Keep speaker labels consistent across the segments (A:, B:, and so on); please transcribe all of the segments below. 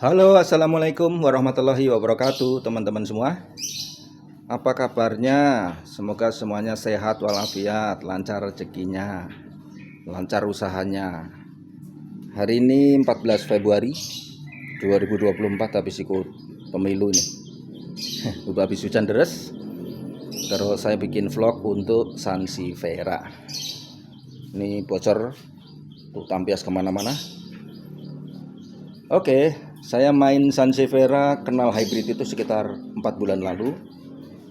A: Halo, assalamualaikum warahmatullahi wabarakatuh, teman-teman semua. Apa kabarnya? Semoga semuanya sehat walafiat, lancar rezekinya, lancar usahanya. Hari ini 14 Februari 2024, habis ikut pemilu nih. Udah habis hujan deras. Terus saya bikin vlog untuk Sansevieria. Ini bocor tuh, tampias kemana-mana. Oke, saya main Sansevieria kenal hybrid itu sekitar 4 bulan lalu.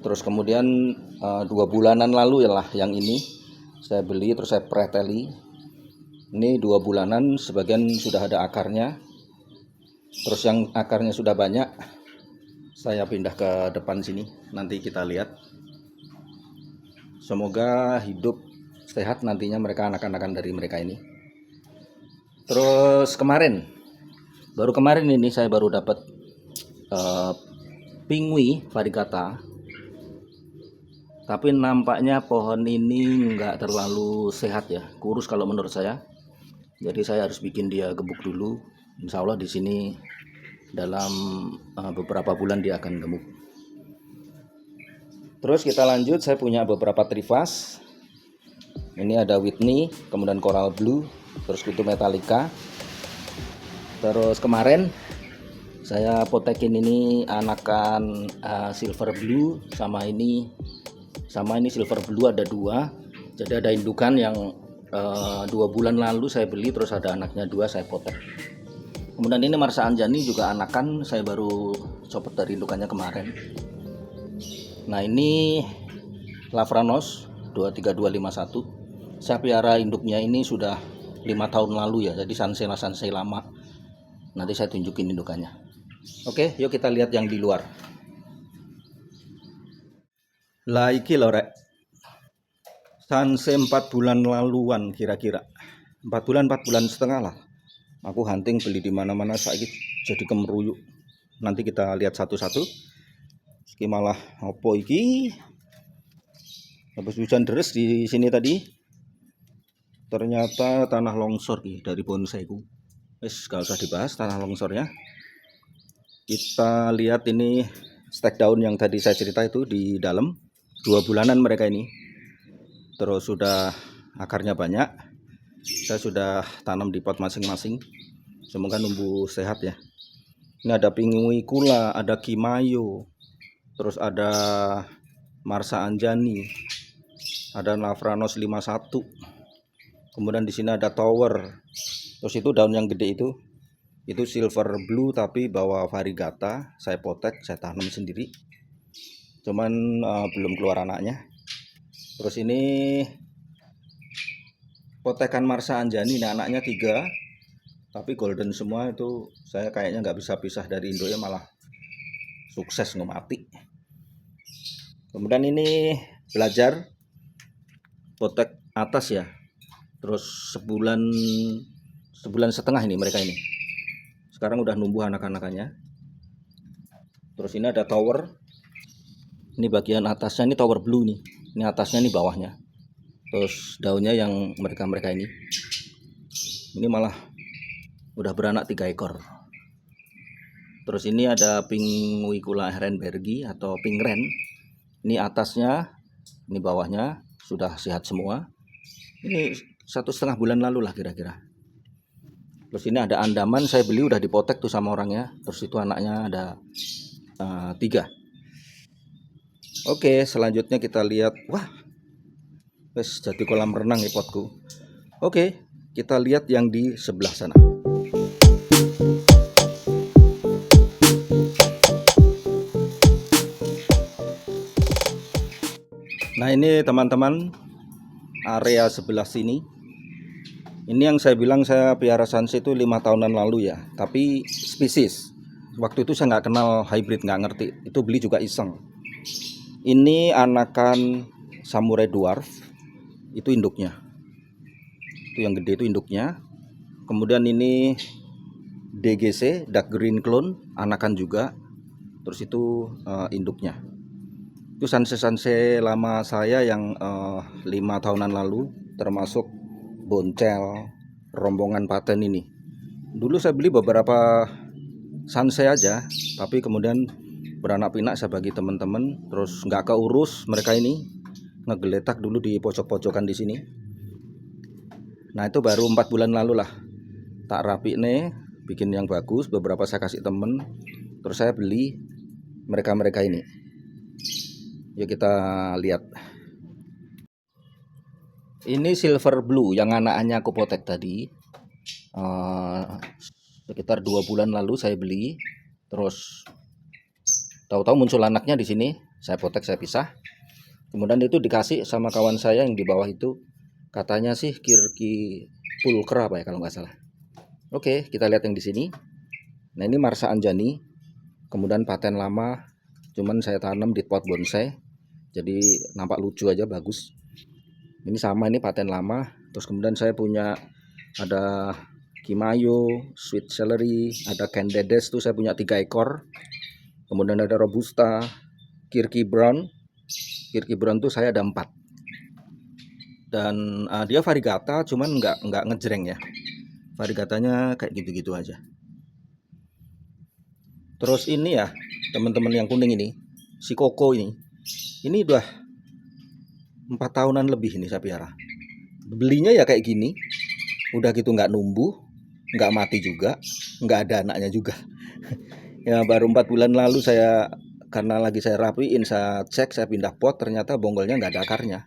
A: Terus kemudian 2 bulanan lalu ya lah yang ini saya beli, terus saya preteli. Ini 2 bulanan, sebagian sudah ada akarnya. Terus yang akarnya sudah banyak saya pindah ke depan sini. Nanti kita lihat. Semoga hidup sehat nantinya mereka, anak-anakan dari mereka ini. Terus baru kemarin ini saya baru dapat pingui variegata, tapi nampaknya pohon ini nggak terlalu sehat ya, kurus kalau menurut saya. Jadi saya harus bikin dia gebuk dulu. Insya Allah di sini dalam beberapa bulan dia akan gemuk. Terus kita lanjut, saya punya beberapa trivas. Ini ada Whitney, kemudian Coral Blue, terus itu Metallica. Terus kemarin saya potekin ini anakan Silver Blue sama ini Silver Blue, ada 2. Jadi ada indukan yang 2 bulan lalu saya beli, terus ada anaknya 2 saya potek. Kemudian ini Marsa Anjani juga anakan, saya baru copot dari indukannya kemarin. Nah ini Lavranos 23251. Saya piara induknya ini sudah 5 tahun lalu ya, jadi sansei lama. Nanti saya tunjukin indukannya. Oke, yuk kita lihat yang di luar. Lah iki lho rek. Sansei 4 bulan laluan kira-kira. 4 bulan setengah lah. Aku hunting beli di mana-mana, saiki jadi kemeruyuk. Nanti kita lihat satu-satu. Iki malah opo iki? Habis hujan deras di sini tadi. Ternyata tanah longsor dari bonsaiku. Gak usah dibahas tanah longsornya. Kita lihat ini stek daun yang tadi saya cerita itu di dalam. 2 bulanan mereka ini. Terus sudah akarnya banyak. Saya sudah tanam di pot masing-masing. Semoga numbuh sehat ya. Ini ada Pingui Kula, ada Kimayo, terus ada Marsa Anjani, ada Lavranos 51. Kemudian di sini ada Tower. Terus itu daun yang gede itu Silver Blue, tapi bawa variegata. Saya potek, saya tanam sendiri. Cuman belum keluar anaknya. Terus ini potekan Marsa Anjani, nah anaknya 3, tapi golden semua. Itu saya kayaknya nggak bisa pisah dari induknya, malah sukses ngemati. Kemudian ini belajar potek atas ya. Terus sebulan setengah ini mereka ini. Sekarang udah numbuh anak-anakannya. Terus ini ada Tower. Ini bagian atasnya, ini Tower Blue nih. Ini atasnya, ini bawahnya. Terus daunnya yang mereka ini. Ini malah udah beranak 3 ekor. Terus ini ada Pingui Kula Ehrenbergi atau Pink Ren. Ini atasnya, ini bawahnya sudah sehat semua. Ini 1,5 bulan lalu lah kira-kira. Terus ini ada Andaman, saya beli udah dipotek tuh sama orangnya. Terus itu anaknya ada 3. Oke, selanjutnya kita lihat. Wah, wes jadi kolam renang nih potku. Oke, kita lihat yang di sebelah sana. Nah ini teman-teman, area sebelah sini Ini yang saya bilang saya piara sunset itu 5 tahunan lalu ya, tapi spesies. Waktu itu saya nggak kenal hybrid, nggak ngerti. Itu beli juga iseng. Ini anakan samurai dwarf, itu induknya. Itu yang gede itu induknya. Kemudian ini DGC, dark green clone, anakan juga. Terus itu induknya. Itu sanse lama saya yang 5 tahunan lalu, termasuk boncel rombongan paten ini. Dulu saya beli beberapa sanse aja, tapi kemudian beranak pinak saya bagi teman-teman, terus nggak keurus mereka ini ngegeletak dulu di pojok-pojokan di sini. Nah itu baru 4 bulan lalu lah tak rapi nih, bikin yang bagus. Beberapa saya kasih temen, terus saya beli mereka ini. Yuk kita lihat. Ini silver blue yang anakannya aku potek tadi. Sekitar 2 bulan lalu saya beli. Terus tahu-tahu muncul anaknya di sini. Saya potek, saya pisah. Kemudian itu dikasih sama kawan saya yang di bawah itu. Katanya sih Kirki pulcher apa ya kalau nggak salah. Oke, kita lihat yang di sini. Nah ini Marsa Anjani. Kemudian paten lama. Cuman saya tanam di pot bonsai. Jadi nampak lucu aja, bagus. Ini sama, ini paten lama. Terus kemudian saya punya ada Kimayo, sweet celery, ada Candedes tuh saya punya 3 ekor. Kemudian ada Robusta, Kirky Brown. Kirky Brown tuh saya ada 4. Dan dia variegata, cuman nggak ngejreng ya. Variegatanya kayak gitu-gitu aja. Terus ini ya, teman-teman yang kuning ini, si Koko ini udah 4 tahunan lebih ini saya piara. Belinya ya kayak gini, udah gitu nggak numbuh, nggak mati juga, nggak ada anaknya juga. Ya baru 4 bulan lalu saya, karena lagi saya rapiin, saya cek, saya pindah pot, ternyata bonggolnya nggak ada akarnya.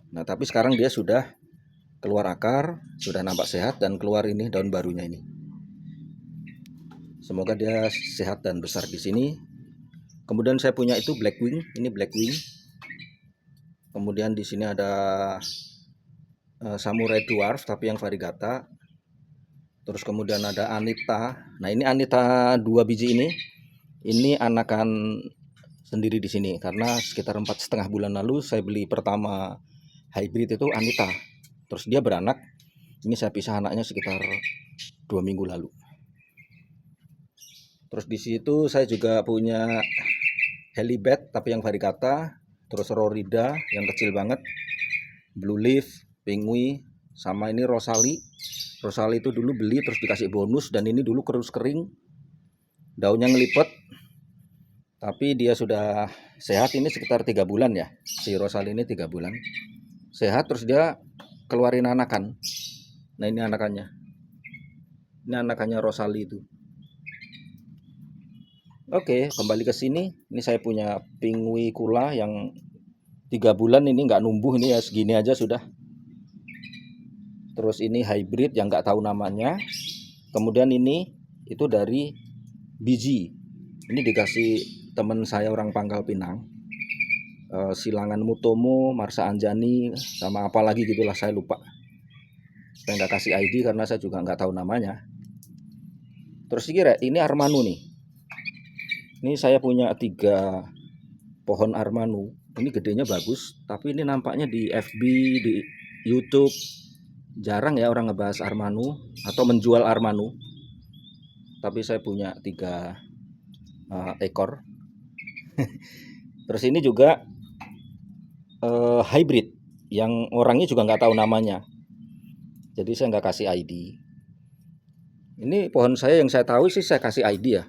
A: Nah tapi sekarang dia sudah keluar akar, sudah nampak sehat, dan keluar ini daun barunya ini. Semoga dia sehat dan besar di sini. Kemudian saya punya itu Blackwing, ini Blackwing. Kemudian di sini ada Samurai Dwarf tapi yang variegata. Terus kemudian ada Anita. Nah ini Anita 2 biji ini anakan sendiri di sini karena sekitar 4,5 bulan lalu saya beli pertama hybrid itu Anita. Terus dia beranak. Ini saya pisah anaknya sekitar 2 minggu lalu. Terus di situ saya juga punya Helibet tapi yang variegata. Terus Rorida yang kecil banget, Blue Leaf, Pingui, sama ini Rosali. Rosali itu dulu beli terus dikasih bonus, dan ini dulu kerus kering, daunnya ngelipet. Tapi dia sudah sehat, ini sekitar 3 bulan ya. Si Rosali ini 3 bulan sehat, terus dia keluarin anakan. Nah ini anakannya. Ini anakannya Rosali itu. Oke, kembali ke sini. Ini saya punya Pingui Kula yang 3 bulan ini nggak numbuh, ini ya segini aja sudah. Terus ini hybrid yang nggak tahu namanya. Kemudian ini itu dari biji. Ini dikasih teman saya orang Pangkal Pinang. Silangan Mutomo, Marsa Anjani, sama apa lagi gitulah saya lupa. Saya nggak kasih ID karena saya juga nggak tahu namanya. Terus ini Armanu nih. Ini saya punya 3 pohon Armanu. Ini gedenya bagus, tapi ini nampaknya di FB, di YouTube jarang ya orang ngebahas Armanu atau menjual Armanu. Tapi saya punya 3 ekor. Terus ini juga hybrid yang orangnya juga nggak tahu namanya. Jadi saya nggak kasih ID. Ini pohon saya yang saya tahu sih saya kasih ID ya.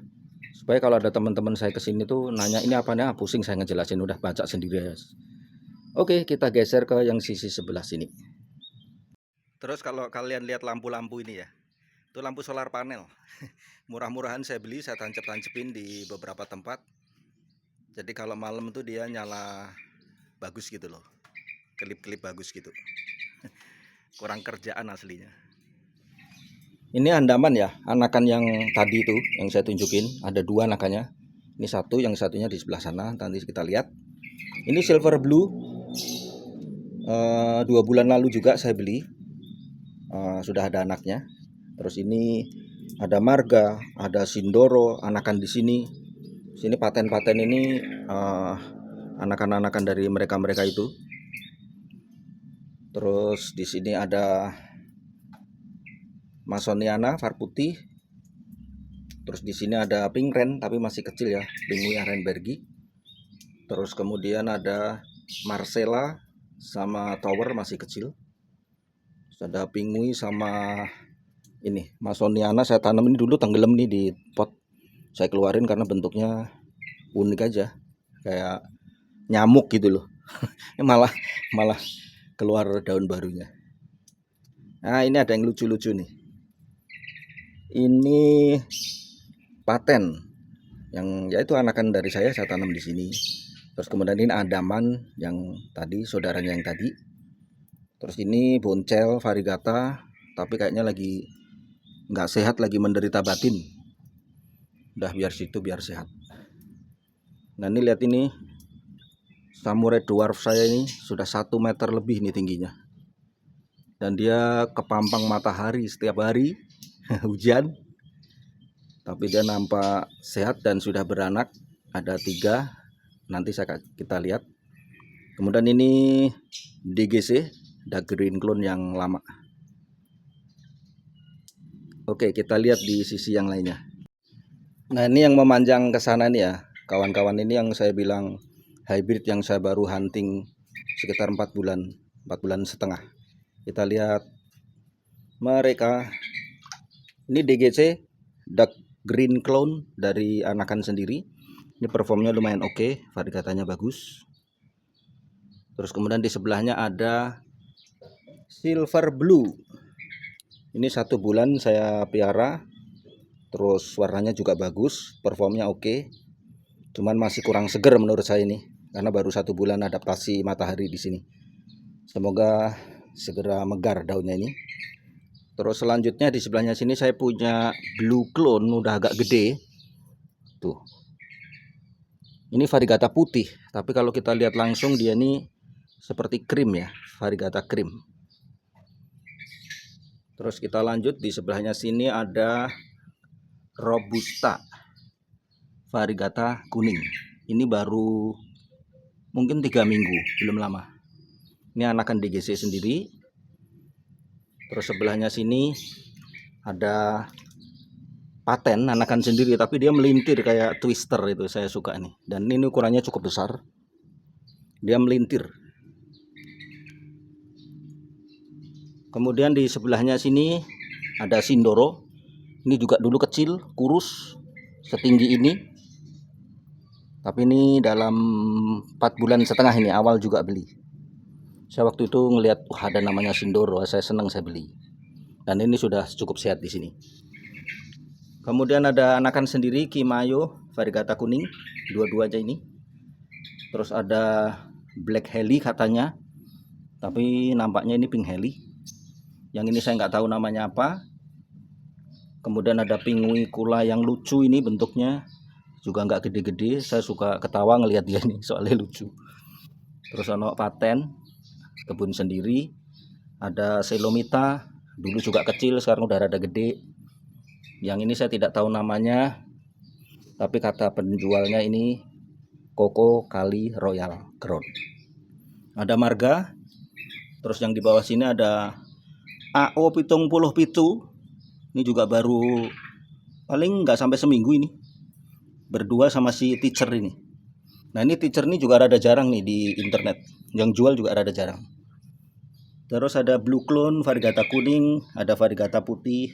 A: Supaya kalau ada teman-teman saya kesini tuh nanya ini apanya, pusing saya ngejelasin, udah baca sendiri ya. Oke, kita geser ke yang sisi sebelah sini. Terus kalau kalian lihat lampu-lampu ini ya, itu lampu solar panel. Murah-murahan saya beli, saya tancep-tancepin di beberapa tempat. Jadi kalau malam tuh dia nyala bagus gitu loh. Kelip-kelip bagus gitu. Kurang kerjaan aslinya. Ini Andaman ya, anakan yang tadi itu yang saya tunjukin, ada 2 anakannya. Ini satu, yang satunya di sebelah sana, nanti kita lihat. Ini silver blue, 2 bulan lalu juga saya beli. sudah ada anaknya. Terus ini ada marga, ada sindoro, anakan di sini. Sini paten-paten ini anakan-anakan dari mereka-mereka itu. Terus di sini ada Masoniana var putih. Terus di sini ada pink ren tapi masih kecil ya, Pingui Arenbergi. Terus kemudian ada Marcella sama Tower masih kecil. Terus ada Pingui sama ini Masoniana saya tanam ini dulu tenggelam nih di pot. Saya keluarin karena bentuknya unik aja, kayak nyamuk gitu loh. malah keluar daun barunya. Nah, ini ada yang lucu-lucu nih. Ini paten yang yaitu anakan dari saya tanam di sini. Terus kemudian ini Andaman yang tadi saudaranya yang tadi. Terus ini Boncel variegata tapi kayaknya lagi nggak sehat, lagi menderita batin. Udah biar situ biar sehat. Nah ini lihat ini Samurai Dwarf saya ini sudah 1 meter lebih nih tingginya. Dan dia kepampang matahari setiap hari hujan. Tapi dia nampak sehat dan sudah beranak. Ada 3. Nanti kita lihat. Kemudian ini DGC, Dark Green Clone yang lama. Oke, kita lihat di sisi yang lainnya. Nah ini yang memanjang ke sana nih ya. Kawan-kawan ini yang saya bilang hybrid yang saya baru hunting sekitar 4 bulan setengah. Kita lihat mereka. Ini DGC, Dark Green Clone dari anakan sendiri. Ini performnya lumayan oke, variegatanya bagus. Terus kemudian di sebelahnya ada Silver Blue. Ini 1 bulan saya piara. Terus warnanya juga bagus, performnya oke. Cuman masih kurang seger menurut saya ini, karena baru 1 bulan adaptasi matahari di sini. Semoga segera megar daunnya ini. Terus selanjutnya di sebelahnya sini saya punya Blue Clone, udah agak gede. Tuh. Ini variegata putih, tapi kalau kita lihat langsung dia ini seperti krim ya, variegata krim. Terus kita lanjut di sebelahnya sini ada Robusta variegata kuning. Ini baru mungkin 3 minggu, belum lama. Ini anakan DGC sendiri. Terus sebelahnya sini ada paten anakan sendiri tapi dia melintir kayak twister, itu saya suka nih. Dan ini ukurannya cukup besar. Dia melintir. Kemudian di sebelahnya sini ada Sindoro. Ini juga dulu kecil, kurus, setinggi ini. Tapi ini dalam 4 bulan setengah ini awal juga beli. Saya waktu itu ngelihat ada namanya Sindoro, saya senang, saya beli. Dan ini sudah cukup sehat di sini. Kemudian ada anakan sendiri Kimayo variegata kuning, dua-dua aja ini. Terus ada Black Heli katanya, tapi nampaknya ini Pink Heli. Yang ini saya nggak tahu namanya apa. Kemudian ada Pingui Kula yang lucu ini bentuknya, juga nggak gede-gede. Saya suka ketawa ngelihat dia nih, soalnya lucu. Terus ada paten kebun sendiri. Ada Selomita, dulu juga kecil, sekarang udah rada gede. Yang ini saya tidak tahu namanya, tapi kata penjualnya ini Koko Kali Royal Crown. Ada marga. Terus yang di bawah sini ada AO Pitung Puluh Pitu. Ini juga baru paling nggak sampai seminggu ini. Berdua sama si teacher ini. Nah ini teacher ini juga rada jarang nih di internet. Yang jual juga rada jarang. Terus ada Blue Clone variegata kuning, ada variegata putih.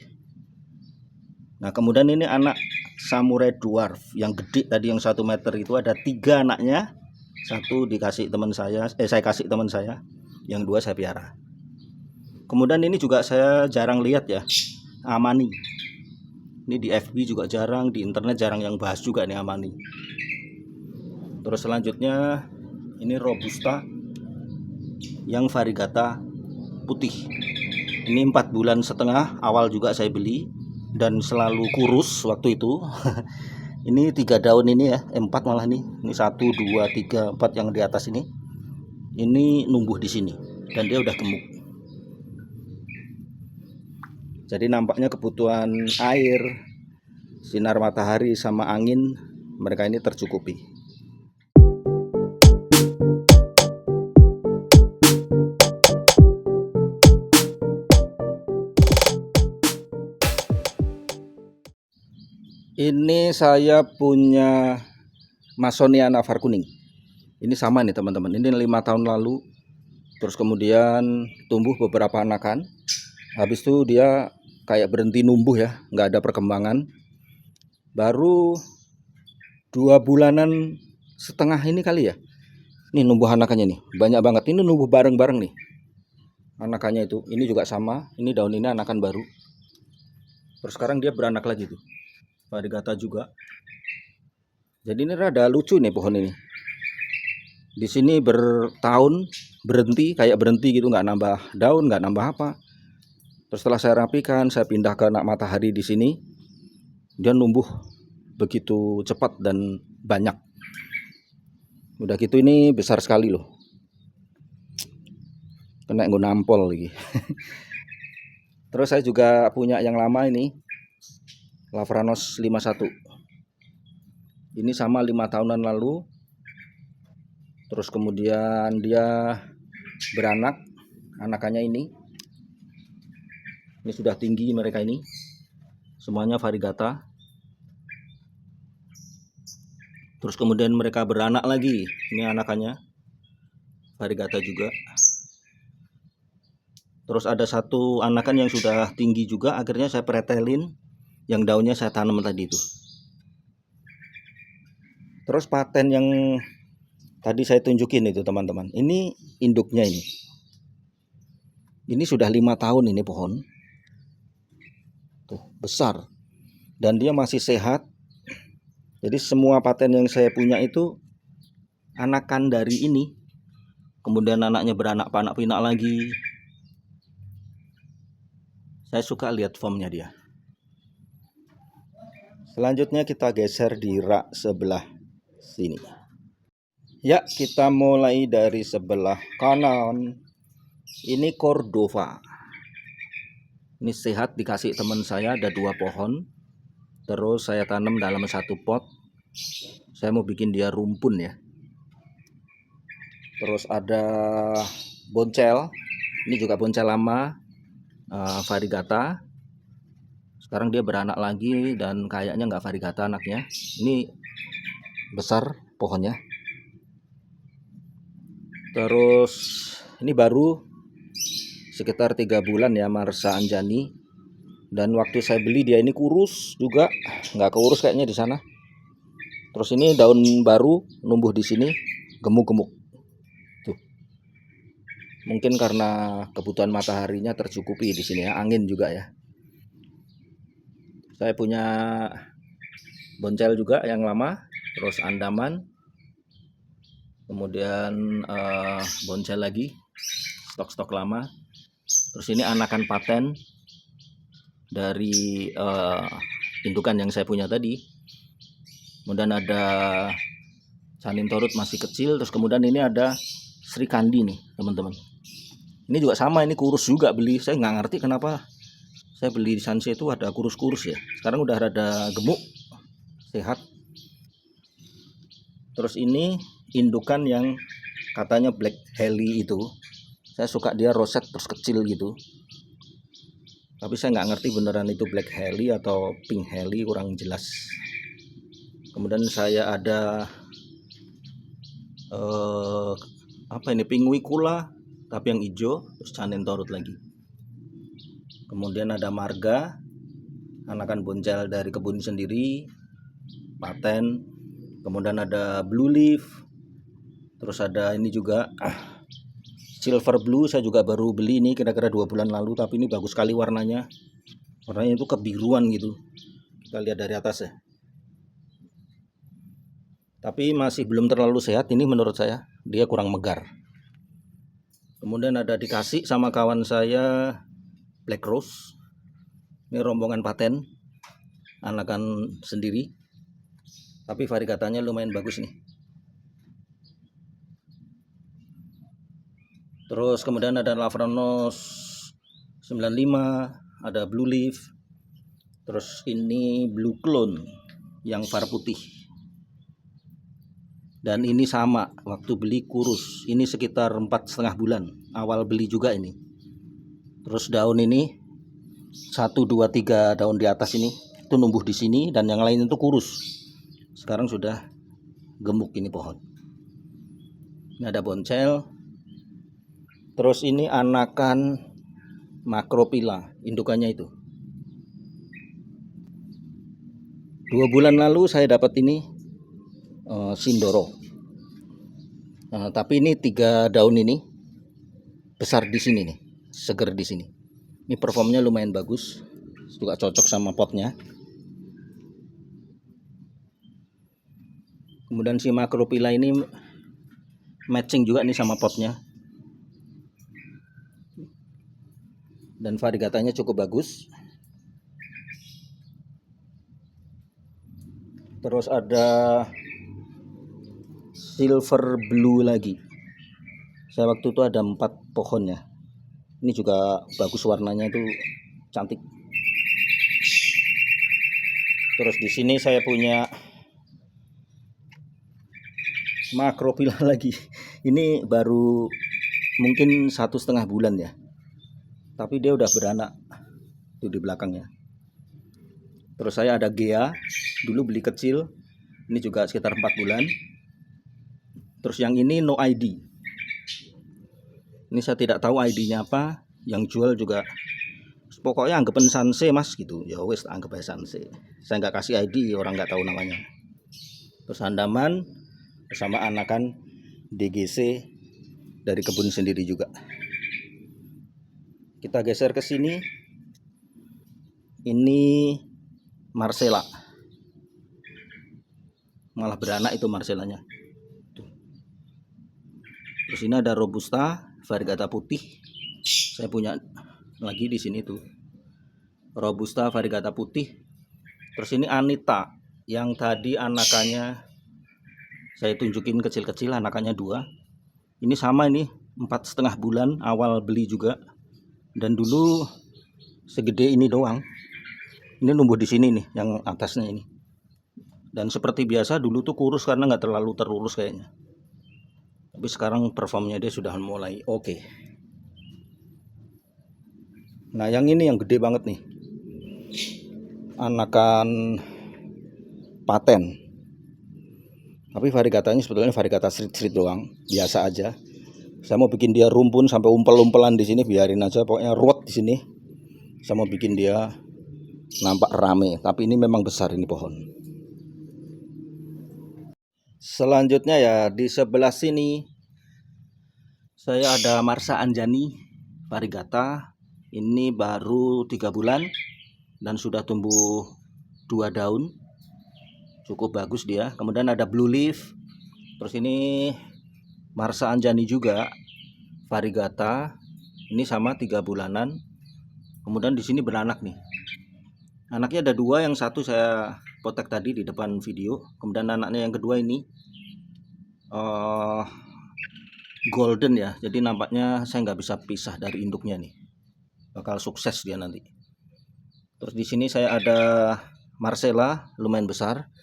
A: Nah kemudian ini anak Samurai Dwarf yang gede tadi yang 1 meter itu, ada 3 anaknya. 1 dikasih teman saya, saya kasih teman saya. Yang 2 saya piara. Kemudian ini juga saya jarang lihat ya, Amani. Ini di FB juga jarang, di internet jarang yang bahas juga nih Amani. Terus selanjutnya ini Robusta yang variegata putih. Ini 4 bulan setengah awal juga saya beli dan selalu kurus waktu itu. Ini 3 daun ini ya, 4 malah nih. Ini 1, 2, 3, 4 yang di atas ini. Ini numbuh di sini dan dia udah gemuk. Jadi nampaknya kebutuhan air, sinar matahari sama angin mereka ini tercukupi. Ini saya punya Masonia navar kuning. Ini sama nih teman-teman. Ini 5 tahun lalu. Terus kemudian tumbuh beberapa anakan. Habis itu dia kayak berhenti numbuh ya, nggak ada perkembangan. Baru 2 bulanan setengah ini kali ya. Nih numbuh anakannya nih, banyak banget. Ini numbuh bareng-bareng nih anakannya itu. Ini juga sama. Ini daun ini anakan baru. Terus sekarang dia beranak lagi tuh. Variegata juga. Jadi ini rada lucu nih pohon ini. Di sini bertahun berhenti, kayak berhenti gitu, nggak nambah daun, nggak nambah apa. Terus setelah saya rapikan, saya pindah ke nak matahari di sini. Dia numbuh begitu cepat dan banyak. Udah gitu ini besar sekali loh. Kena gue nampol lagi. Terus saya juga punya yang lama ini, Lavranos 51. Ini sama 5 tahunan lalu. Terus kemudian dia beranak, anakannya ini sudah tinggi mereka ini. Semuanya variegata. Terus kemudian mereka beranak lagi. Ini anakannya variegata juga. Terus ada satu anakan yang sudah tinggi juga, akhirnya saya pretelin, yang daunnya saya tanam tadi itu. Terus paten yang tadi saya tunjukin itu teman-teman, ini induknya ini. Ini sudah 5 tahun ini pohon. Tuh, besar. Dan dia masih sehat. Jadi semua paten yang saya punya itu anakan dari ini. Kemudian anaknya beranak panak pinak lagi. Saya suka lihat formnya dia. Selanjutnya kita geser di rak sebelah sini. Ya, kita mulai dari sebelah kanan. Ini Cordova. Ini sehat, dikasih teman saya, ada 2 pohon. Terus saya tanam dalam 1 pot. Saya mau bikin dia rumpun ya. Terus ada boncel. Ini juga boncel lama, variegata. Sekarang dia beranak lagi dan kayaknya nggak variegata anaknya. Ini besar pohonnya. Terus ini baru sekitar 3 bulan ya, Marsa Anjani. Dan waktu saya beli dia ini kurus juga, nggak keurus kayaknya di sana. Terus ini daun baru numbuh di sini, gemuk-gemuk. Tuh. Mungkin karena kebutuhan mataharinya tercukupi di sini ya, angin juga ya. Saya punya boncel juga yang lama, terus andaman. Kemudian boncel lagi, stok-stok lama. Terus ini anakan paten dari indukan yang saya punya tadi. Kemudian ada Canintorut masih kecil. Terus kemudian ini ada Sri Kandi nih teman-teman. Ini juga sama, ini kurus juga beli. Saya nggak ngerti kenapa saya beli di Sanse itu ada kurus-kurus ya. Sekarang udah rada gemuk, sehat. Terus ini indukan yang katanya Black Heli itu. Saya suka dia roset terus kecil gitu. Tapi saya nggak ngerti beneran itu Black Heli atau Pink Heli, kurang jelas. Kemudian saya ada apa ini, Pinguicula tapi yang hijau, terus Canintorut lagi. Kemudian ada Marga, anakan boncel dari kebun sendiri, paten. Kemudian ada Blue Leaf. Terus ada ini juga Silver Blue, saya juga baru beli ini kira-kira 2 bulan lalu, tapi ini bagus sekali warnanya. Warnanya itu kebiruan gitu. Kita lihat dari atas ya. Tapi masih belum terlalu sehat ini menurut saya. Dia kurang megar. Kemudian ada dikasih sama kawan saya Black Rose. Ini rombongan paten, anakan sendiri. Tapi variegatanya lumayan bagus nih. Terus kemudian ada Lavranos 95, ada blue leaf. Terus ini blue clone yang var putih. Dan ini sama, waktu beli kurus. Ini sekitar 4,5 bulan awal beli juga ini. Terus daun ini 1, 2, 3 daun di atas ini itu numbuh di sini, dan yang lain itu kurus. Sekarang sudah gemuk ini pohon. Ini ada boncel. Terus ini anakan Macrophylla, indukannya itu. 2 bulan lalu saya dapat ini Sindoro. Tapi ini 3 daun ini besar di sini nih, seger di sini. Ini performnya lumayan bagus, juga cocok sama potnya. Kemudian si Macrophylla ini matching juga nih sama potnya. Dan variegatanya cukup bagus. Terus ada silver blue lagi. Saya waktu itu ada 4 pohon ya. Ini juga bagus, warnanya itu cantik. Terus di sini saya punya Macrophylla lagi. Ini baru mungkin 1,5 bulan ya. Tapi dia udah beranak tuh di belakangnya. Terus saya ada Gea, dulu beli kecil, ini juga sekitar 4 bulan. Terus yang ini no ID. Ini saya tidak tahu ID-nya apa. Yang jual juga pokoknya anggapan Sanse mas gitu. Ya wes, anggap aja Sanse. Saya nggak kasih ID, orang nggak tahu namanya. Terus Andaman sama anakan DGC dari kebun sendiri juga. Kita geser ke sini. Ini Marcella. Malah beranak itu Marcellanya. Terus ini ada Robusta variegata putih. Saya punya lagi di sini tuh. Robusta variegata putih. Terus ini Anita yang tadi anakannya saya tunjukin kecil-kecil, anakannya 2. Ini sama, ini 4,5 bulan awal beli juga. Dan dulu segede ini doang. Ini numbuh di sini nih, yang atasnya ini. Dan seperti biasa dulu tuh kurus karena nggak terlalu terurus kayaknya. Tapi sekarang performnya dia sudah mulai oke. Nah yang ini yang gede banget nih, anakan paten. Tapi variegatanya sebetulnya variegata street doang, biasa aja. Saya mau bikin dia rumpun sampai umpel-umpelan di sini, biarin aja, pokoknya ruwet di sini. Saya mau bikin dia nampak rame, tapi ini memang besar ini pohon. Selanjutnya ya di sebelah sini saya ada Marsa Anjani variegata. Ini baru 3 bulan dan sudah tumbuh 2 daun, cukup bagus dia. Kemudian ada blue leaf. Terus ini Marsa Anjani juga variegata. Ini sama 3 bulanan. Kemudian di sini beranak nih. Anaknya ada 2, yang satu saya potek tadi di depan video. Kemudian anaknya yang kedua ini golden ya. Jadi nampaknya saya nggak bisa pisah dari induknya nih. Bakal sukses dia nanti. Terus di sini saya ada Marcella, lumayan besar.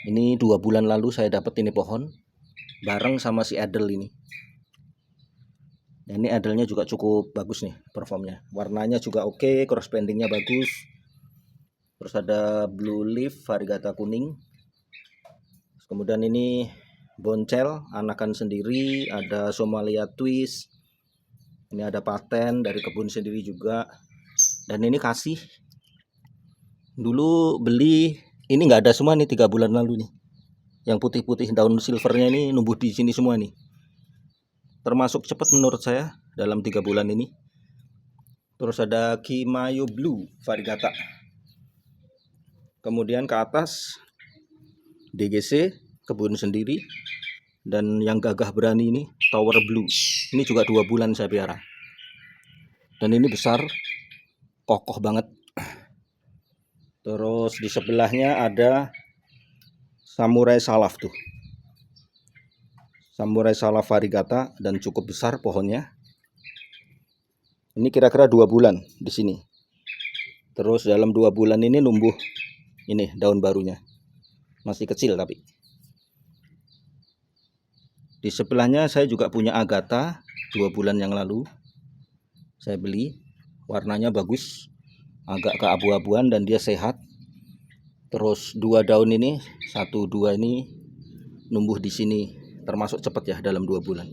A: Ini 2 bulan lalu saya dapat ini pohon bareng sama si Adel ini. Dan ini Adelnya juga cukup bagus nih performnya. Warnanya juga oke, cross bandingnya bagus. Terus ada blue leaf variegata kuning. Kemudian ini boncel anakan sendiri, ada Somalia twist. Ini ada paten dari kebun sendiri juga. Dan ini kasih. Dulu beli ini nggak ada semua nih 3 bulan lalu nih. Yang putih-putih daun silvernya ini numbuh di sini semua nih. Termasuk cepat menurut saya dalam 3 bulan ini. Terus ada Kimayo Blue variegata. Kemudian ke atas DGC kebun sendiri. Dan yang gagah berani ini Tower Blue. Ini juga 2 bulan saya piara. Dan ini besar, kokoh banget. Terus di sebelahnya ada Samurai Salaf tuh. Samurai Salaf variegata dan cukup besar pohonnya. Ini kira-kira 2 bulan di sini. Terus dalam 2 bulan ini numbuh ini daun barunya. Masih kecil tapi. Di sebelahnya saya juga punya Agatha 2 bulan yang lalu. Saya beli, warnanya bagus, agak keabu-abuan dan dia sehat. Terus 2 daun ini, 1, 2 ini numbuh di sini, termasuk cepat ya dalam 2 bulan.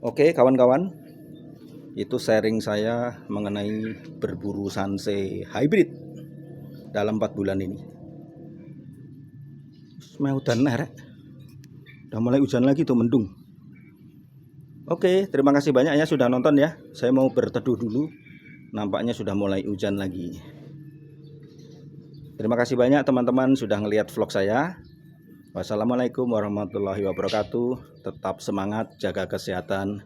A: Oke kawan-kawan, itu sharing saya mengenai berburu Sanse hybrid dalam 4 bulan ini. Mau udan rek. Udah mulai hujan lagi tuh, mendung. Oke, terima kasih banyak ya sudah nonton ya. Saya mau berteduh dulu. Nampaknya sudah mulai hujan lagi. Terima kasih banyak teman-teman sudah ngelihat vlog saya. Wassalamualaikum warahmatullahi wabarakatuh. Tetap semangat, jaga kesehatan,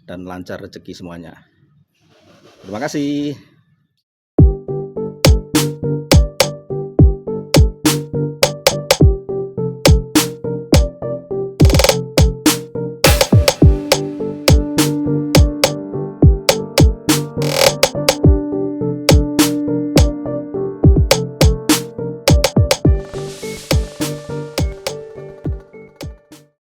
A: dan lancar rezeki semuanya. Terima kasih.